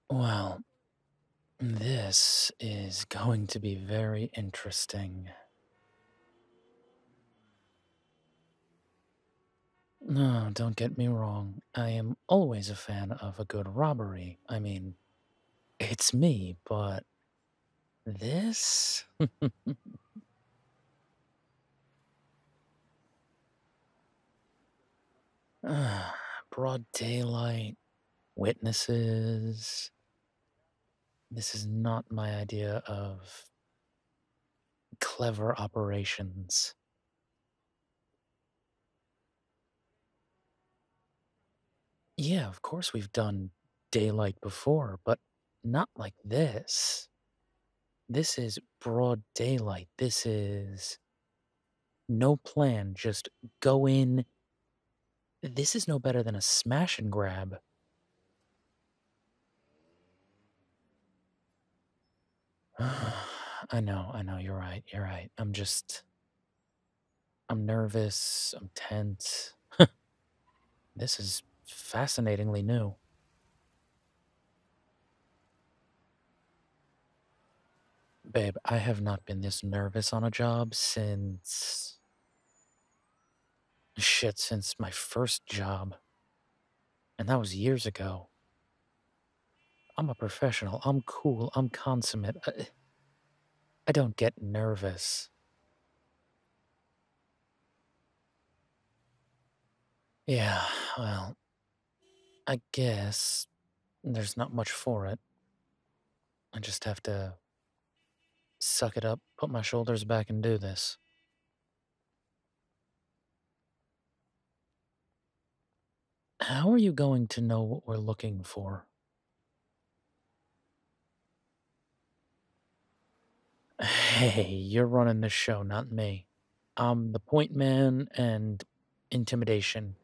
Well, this is going to be very interesting. No, don't get me wrong. I am always a fan of a good robbery. I mean, it's me, but this? Broad daylight, witnesses. This is not my idea of clever operations. Yeah, of course we've done daylight before, but not like this. This is broad daylight. This is no plan, just go in. This is no better than a smash and grab. I know, you're right. I'm nervous, I'm tense. This is fascinatingly new. Babe, I have not been this nervous on a job since. Shit, since my first job. And that was years ago. I'm a professional. I'm cool. I'm consummate. I don't get nervous. Yeah, well, I guess there's not much for it. I just have to suck it up, put my shoulders back, and do this. How are you going to know what we're looking for? Hey, you're running the show, not me. I'm the point man and intimidation.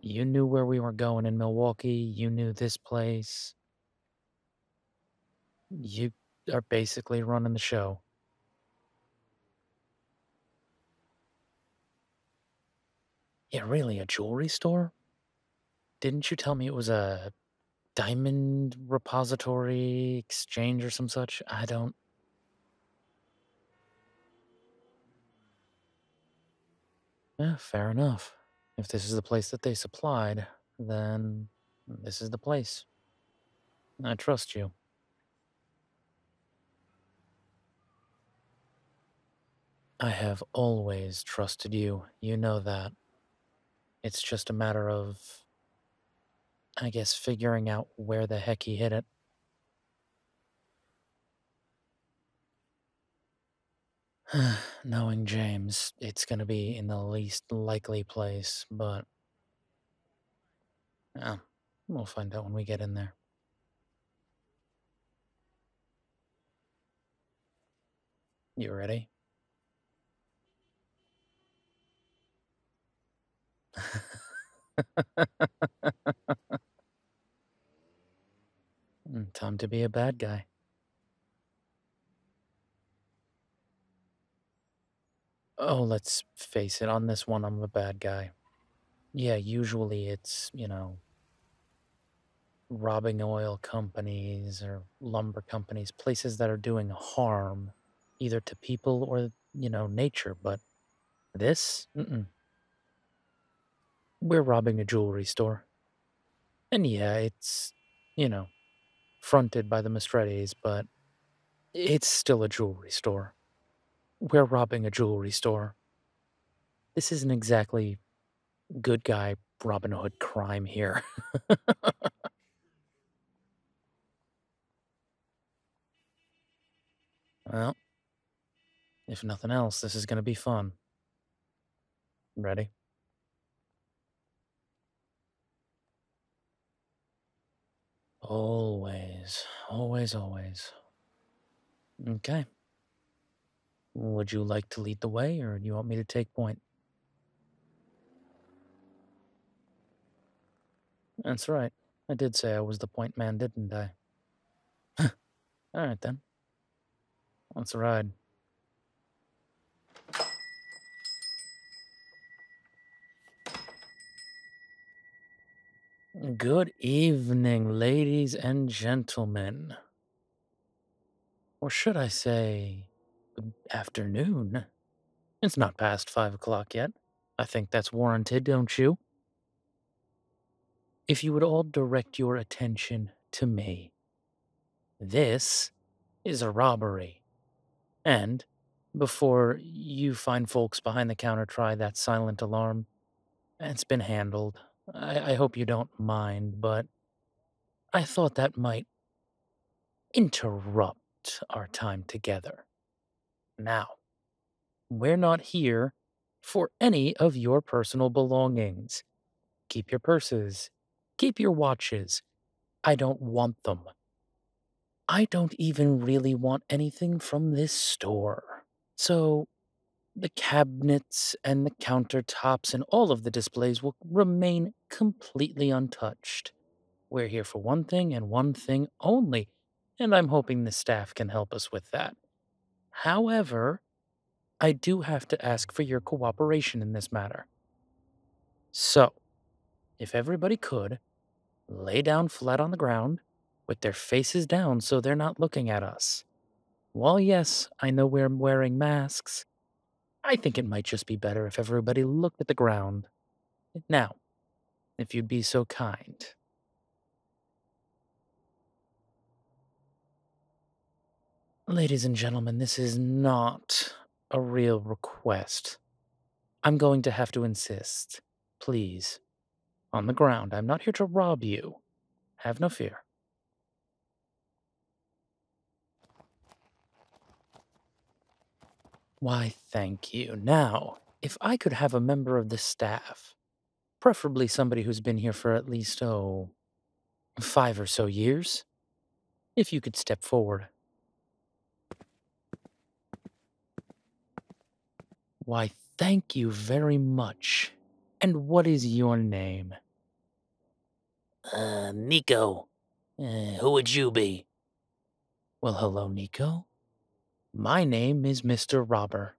You knew where we were going in Milwaukee. You knew this place. You are basically running the show. Yeah, really, a jewelry store? Didn't you tell me it was a diamond repository exchange or some such? I don't. Yeah, fair enough. If this is the place that they supplied, then this is the place. I trust you. I have always trusted you. You know that. It's just a matter of, I guess, figuring out where the heck he hid it. Knowing James, it's gonna be in the least likely place, but yeah, we'll find out when we get in there. You ready? Time to be a bad guy. Oh, let's face it, on this one, I'm a bad guy. Yeah, usually it's, robbing oil companies or lumber companies, places that are doing harm either to people or, nature. But this, we're robbing a jewelry store. And yeah, it's, you know, fronted by the Mastretis, but it's still a jewelry store. We're robbing a jewelry store. This isn't exactly good guy Robin Hood crime here. Well, if nothing else, this is going to be fun. Ready? Always, always, always. Okay. Would you like to lead the way, or do you want me to take point? That's right. I did say I was the point man, didn't I? All right then. Let's ride. Good evening, ladies and gentlemen. Or should I say, good afternoon? It's not past 5 o'clock yet. I think that's warranted, don't you? If you would all direct your attention to me. This is a robbery. And before you fine folks behind the counter try that silent alarm, it's been handled. I hope you don't mind, but I thought that might interrupt our time together. Now, we're not here for any of your personal belongings. Keep your purses. Keep your watches. I don't want them. I don't even really want anything from this store. So, the cabinets and the countertops and all of the displays will remain completely untouched. We're here for one thing and one thing only, and I'm hoping the staff can help us with that. However, I do have to ask for your cooperation in this matter. So, if everybody could, lay down flat on the ground with their faces down so they're not looking at us. While yes, I know we're wearing masks, I think it might just be better if everybody looked at the ground. Now, if you'd be so kind. Ladies and gentlemen, this is not a real request. I'm going to have to insist. Please. On the ground. I'm not here to rob you. Have no fear. Why, thank you. Now, if I could have a member of the staff, preferably somebody who's been here for at least, 5 or so years, if you could step forward. Why, thank you very much. And what is your name? Nico. Who would you be? Well, hello, Nico. My name is Mr. Robber.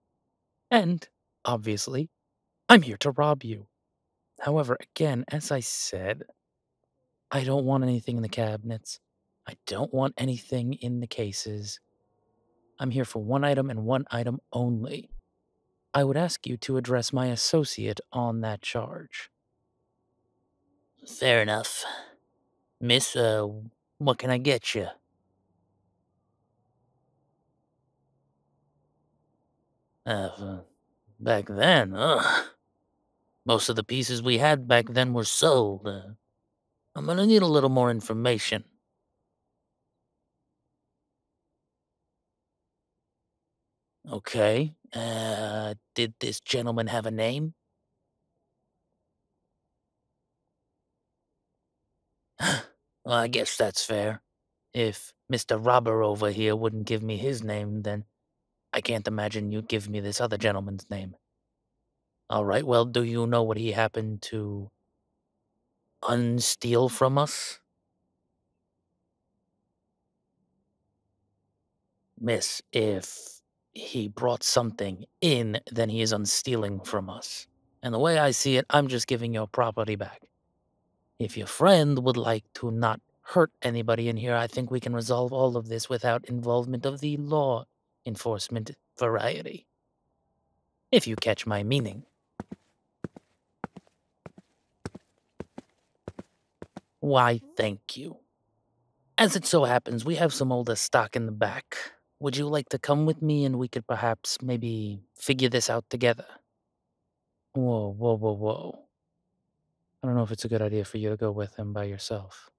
And, obviously, I'm here to rob you. However, again, as I said, I don't want anything in the cabinets. I don't want anything in the cases. I'm here for one item and one item only. I would ask you to address my associate on that charge. Fair enough. Miss, what can I get you? Back then, most of the pieces we had back then were sold. I'm gonna need a little more information. Okay. Did this gentleman have a name? Well, I guess that's fair. If Mr. Robber over here wouldn't give me his name, then I can't imagine you'd give me this other gentleman's name. All right, well, do you know what he happened to unsteal from us? Miss, if he brought something in, then he is unstealing from us. And the way I see it, I'm just giving your property back. If your friend would like to not hurt anybody in here, I think we can resolve all of this without involvement of the law enforcement variety. If you catch my meaning. Why, thank you. As it so happens, we have some older stock in the back. Would you like to come with me and we could perhaps maybe figure this out together? Whoa, whoa, whoa, whoa. I don't know if it's a good idea for you to go with him by yourself.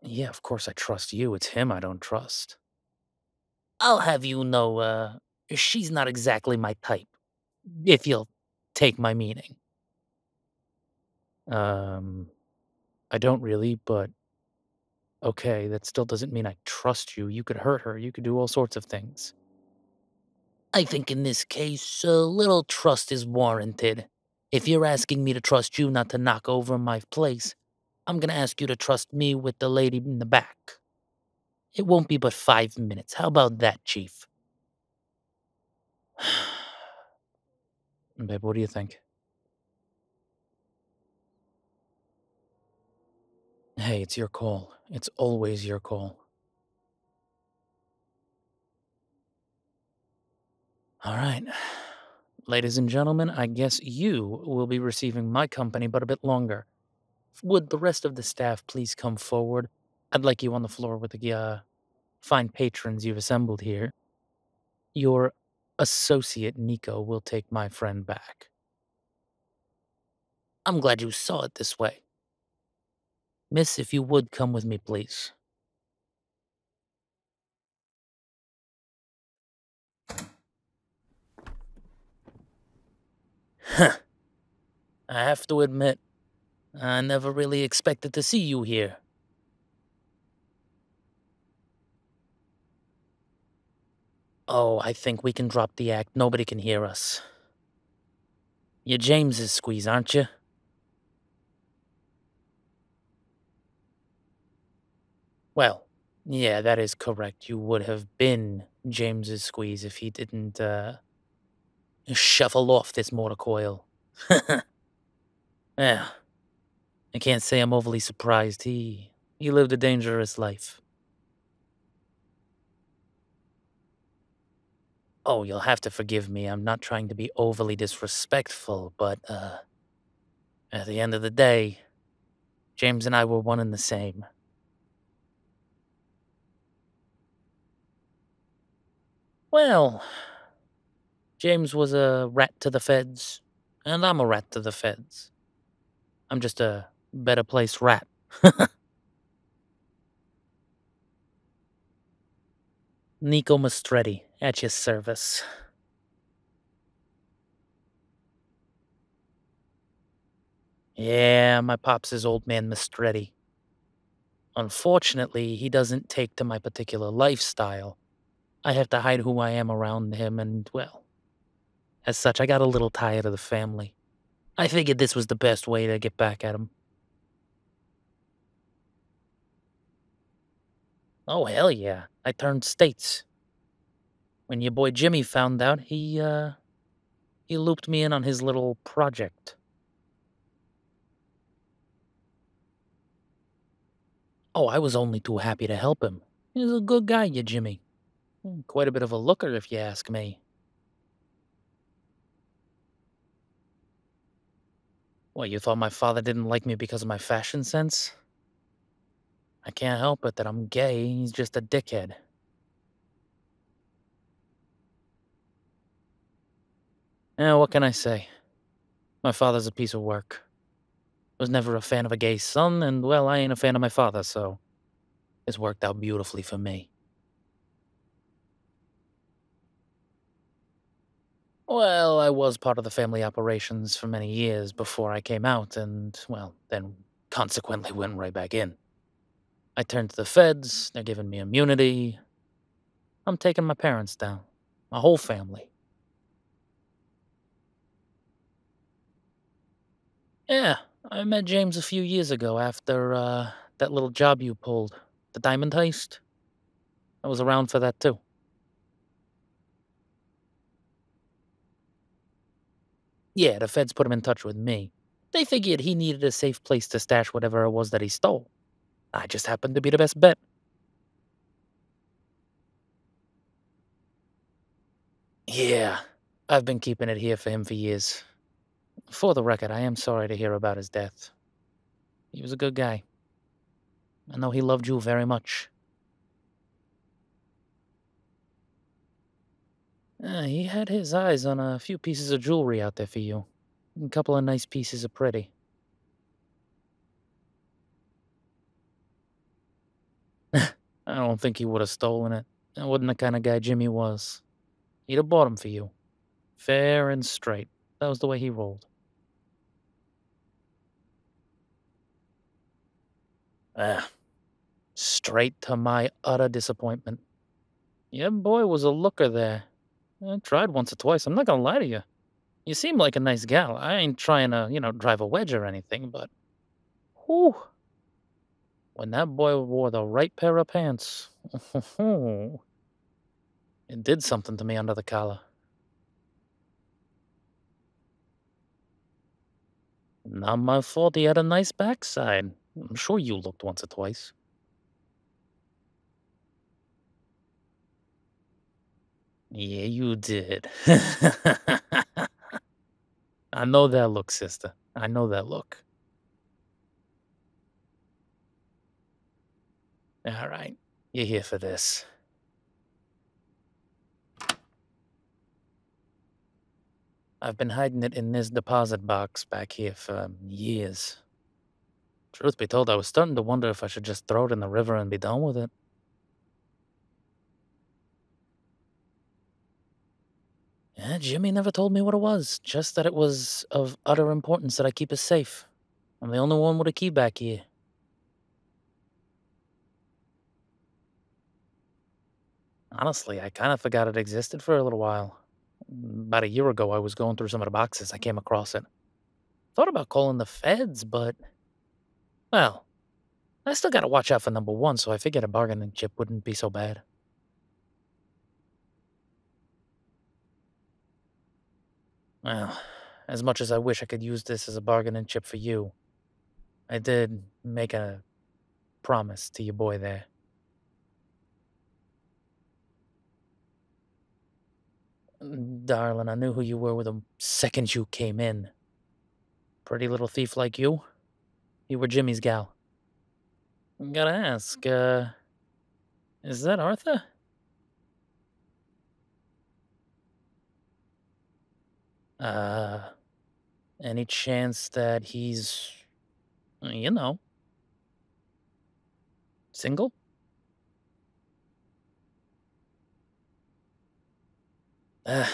Yeah, of course I trust you. It's him I don't trust. I'll have you know, she's not exactly my type, If you'll take my meaning. Um, I don't really, but okay, that still doesn't mean I trust you. You could hurt her. You could do all sorts of things. I think in this case, a little trust is warranted. If you're asking me to trust you not to knock over my place, I'm gonna ask you to trust me with the lady in the back. It won't be but 5 minutes. How about that, Chief? Babe, what do you think? Hey, it's your call. It's always your call. All right. Ladies and gentlemen, I guess you will be receiving my company, but a bit longer. Would the rest of the staff please come forward? I'd like you on the floor with the fine patrons you've assembled here. Your associate, Nico, will take my friend back. I'm glad you saw it this way. Miss, if you would come with me, please. Huh. I have to admit, I never really expected to see you here. Oh, I think we can drop the act. Nobody can hear us. You're James's squeeze, aren't you? Well, yeah, that is correct. You would have been James's squeeze if he didn't, shuffle off this motor coil. Yeah, I can't say I'm overly surprised. He lived a dangerous life. Oh, you'll have to forgive me. I'm not trying to be overly disrespectful, but, at the end of the day, James and I were one and the same. Well, James was a rat to the feds, and I'm a rat to the feds. I'm just a better placed rat. Nico Mastreti, at your service. Yeah, my pops is old man Mastreti. Unfortunately, he doesn't take to my particular lifestyle. I have to hide who I am around him, and, well, as such, I got a little tired of the family. I figured this was the best way to get back at him. Oh, hell yeah. I turned states. When your boy Jimmy found out, he looped me in on his little project. Oh, I was only too happy to help him. He's a good guy, you Jimmy. Quite a bit of a looker, if you ask me. What, you thought my father didn't like me because of my fashion sense? I can't help it that I'm gay, he's just a dickhead. What can I say? My father's a piece of work. Was never a fan of a gay son, and, well, I ain't a fan of my father, so it's worked out beautifully for me. Well, I was part of the family operations for many years before I came out and, well, then consequently went right back in. I turned to the feds, they're giving me immunity. I'm taking my parents down. My whole family. Yeah, I met James a few years ago after, that little job you pulled. The diamond heist. I was around for that too. Yeah, the feds put him in touch with me. They figured he needed a safe place to stash whatever it was that he stole. I just happened to be the best bet. Yeah, I've been keeping it here for him for years. For the record, I am sorry to hear about his death. He was a good guy. I know he loved you very much. He had his eyes on a few pieces of jewelry out there for you. A couple of nice pieces of pretty. I don't think he would have stolen it. That wasn't the kind of guy Jimmy was. He'd have bought 'em for you. Fair and straight. That was the way he rolled. Ah, straight to my utter disappointment. Yeah, boy was a looker there. I tried once or twice. I'm not gonna lie to you. You seem like a nice gal. I ain't trying to, drive a wedge or anything, but whew, when that boy wore the right pair of pants, it did something to me under the collar. Not my fault he had a nice backside. I'm sure you looked once or twice. Yeah, you did. I know that look, sister. I know that look. All right. You're here for this. I've been hiding it in this deposit box back here for years. Truth be told, I was starting to wonder if I should just throw it in the river and be done with it. Yeah, Jimmy never told me what it was, just that it was of utter importance that I keep it safe. I'm the only one with a key back here. Honestly, I kind of forgot it existed for a little while. About a year ago, I was going through some of the boxes. I came across it. Thought about calling the feds, but, well, I still gotta watch out for number one, so I figured a bargaining chip wouldn't be so bad. Well, as much as I wish I could use this as a bargaining chip for you, I did make a promise to your boy there. Darling, I knew who you were the second you came in. Pretty little thief like you? You were Jimmy's gal. Gotta ask, is that Arthur? Uh, any chance that he's, you know, single? Uh,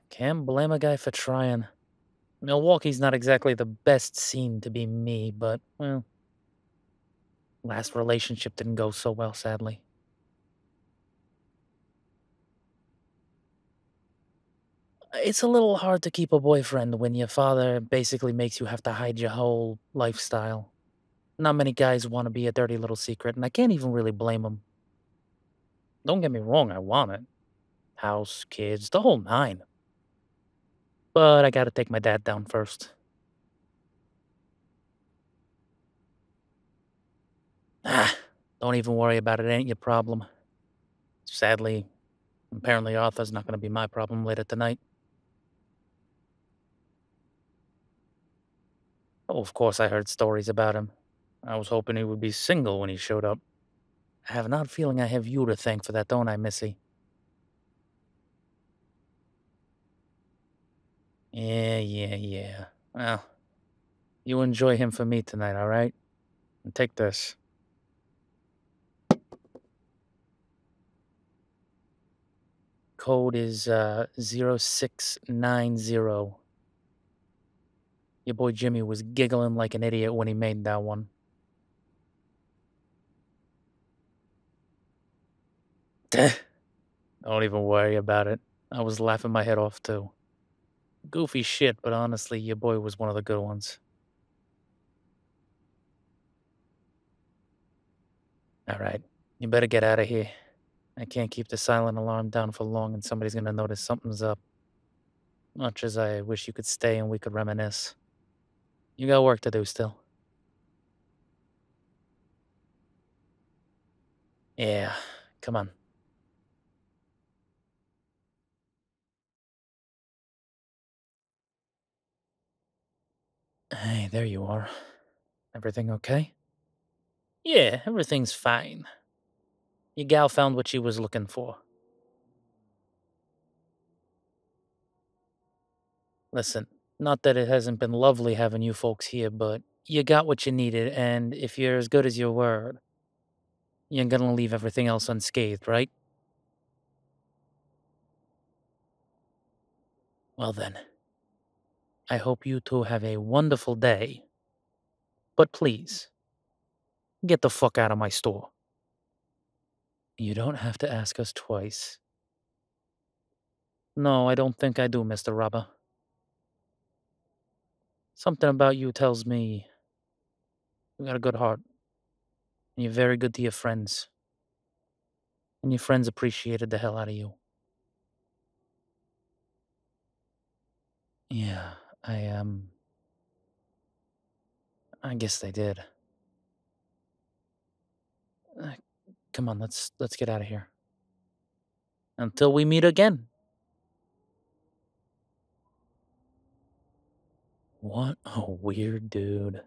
can't blame a guy for trying. Milwaukee's not exactly the best scene to be me, but, well, last relationship didn't go so well, sadly. It's a little hard to keep a boyfriend when your father basically makes you have to hide your whole lifestyle. Not many guys want to be a dirty little secret, and I can't even really blame them. Don't get me wrong, I want it. House, kids, the whole nine. But I gotta take my dad down first. Ah, don't even worry about it, it ain't your problem. Sadly, apparently Arthur's not gonna be my problem later tonight. Oh, of course I heard stories about him. I was hoping he would be single when he showed up. I have an odd feeling I have you to thank for that, don't I, Missy? Yeah. Well, you enjoy him for me tonight, all right? And take this. Code is 0690. Your boy Jimmy was giggling like an idiot when he made that one. Don't even worry about it. I was laughing my head off too. Goofy shit, but honestly, your boy was one of the good ones. All right, you better get out of here. I can't keep the silent alarm down for long and somebody's gonna notice something's up. Much as I wish you could stay and we could reminisce. You got work to do still. Yeah, come on. Hey, there you are. Everything okay? Yeah, everything's fine. Your gal found what she was looking for. Listen, not that it hasn't been lovely having you folks here, but you got what you needed, and if you're as good as your word, you're gonna leave everything else unscathed, right? Well then, I hope you two have a wonderful day. But please, get the fuck out of my store. You don't have to ask us twice. No, I don't think I do, Mr. Robber. Something about you tells me you got a good heart, and you're very good to your friends, and your friends appreciated the hell out of you. Yeah, I guess they did. Uh, Come on, let's get out of here. Until we meet again. What a weird dude.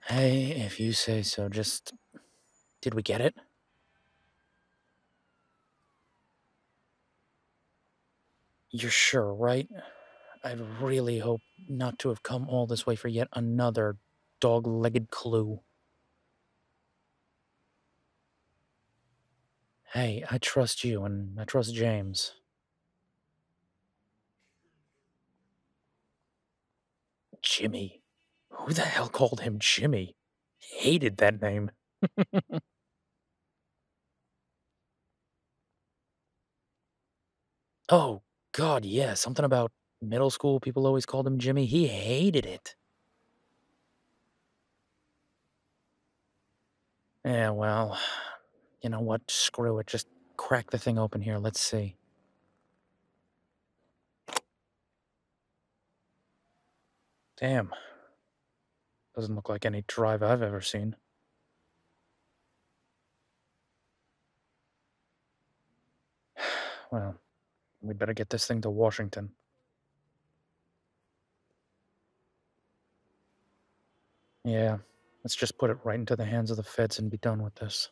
Hey, if you say so, just. Did we get it? You're sure, right? I really hope not to have come all this way for yet another dog-legged clue. Hey, I trust you and I trust James. Jimmy. Who the hell called him Jimmy? Hated that name. Oh, God, yeah. Something about middle school. People always called him Jimmy. He hated it. Yeah, well, you know what? Screw it. Just crack the thing open here. Let's see. Damn. Doesn't look like any drive I've ever seen. Well, we'd better get this thing to Washington. Yeah, let's just put it right into the hands of the feds and be done with this.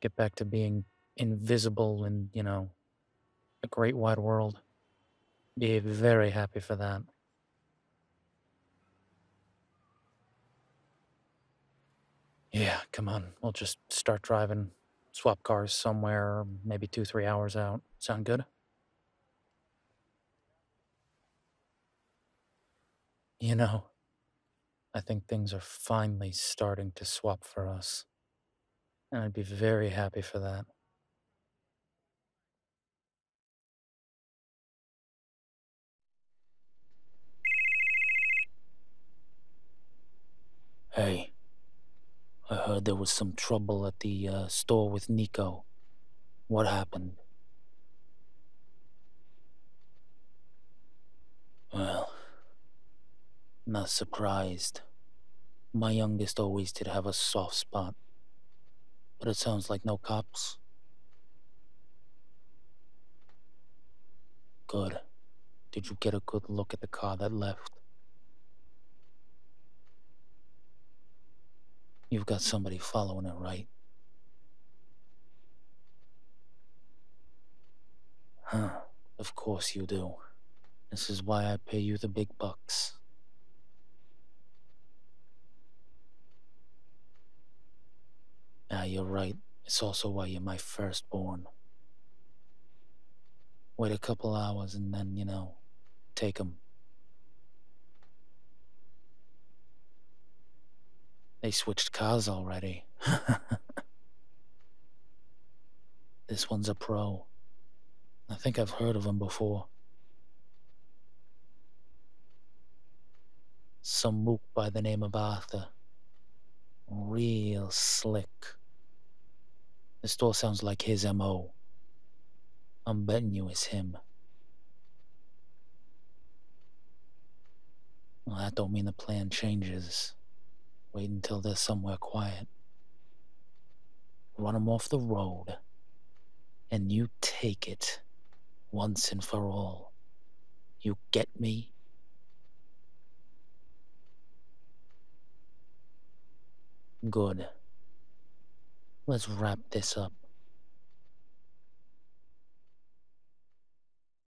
Get back to being invisible in, the great wide world. Be very happy for that. Yeah, come on. We'll just start driving, swap cars somewhere, maybe 2, 3 hours out. Sound good? You know, I think things are finally starting to swap for us. And I'd be very happy for that. Hey, I heard there was some trouble at the store with Nico. What happened? Well, not surprised. My youngest always did have a soft spot. But it sounds like no cops. Good. Did you get a good look at the car that left? You've got somebody following it, right? Huh. Of course you do. This is why I pay you the big bucks. Ah, you're right. It's also why you're my firstborn. Wait a couple hours and then, take 'em. They switched cars already. This one's a pro. I think I've heard of him before. Some mook by the name of Arthur. Real slick. The store sounds like his M.O. I'm betting you it's him. Well, that don't mean the plan changes. Wait until they're somewhere quiet. Run 'em off the road. And you take it. Once and for all. You get me? Good. Let's wrap this up.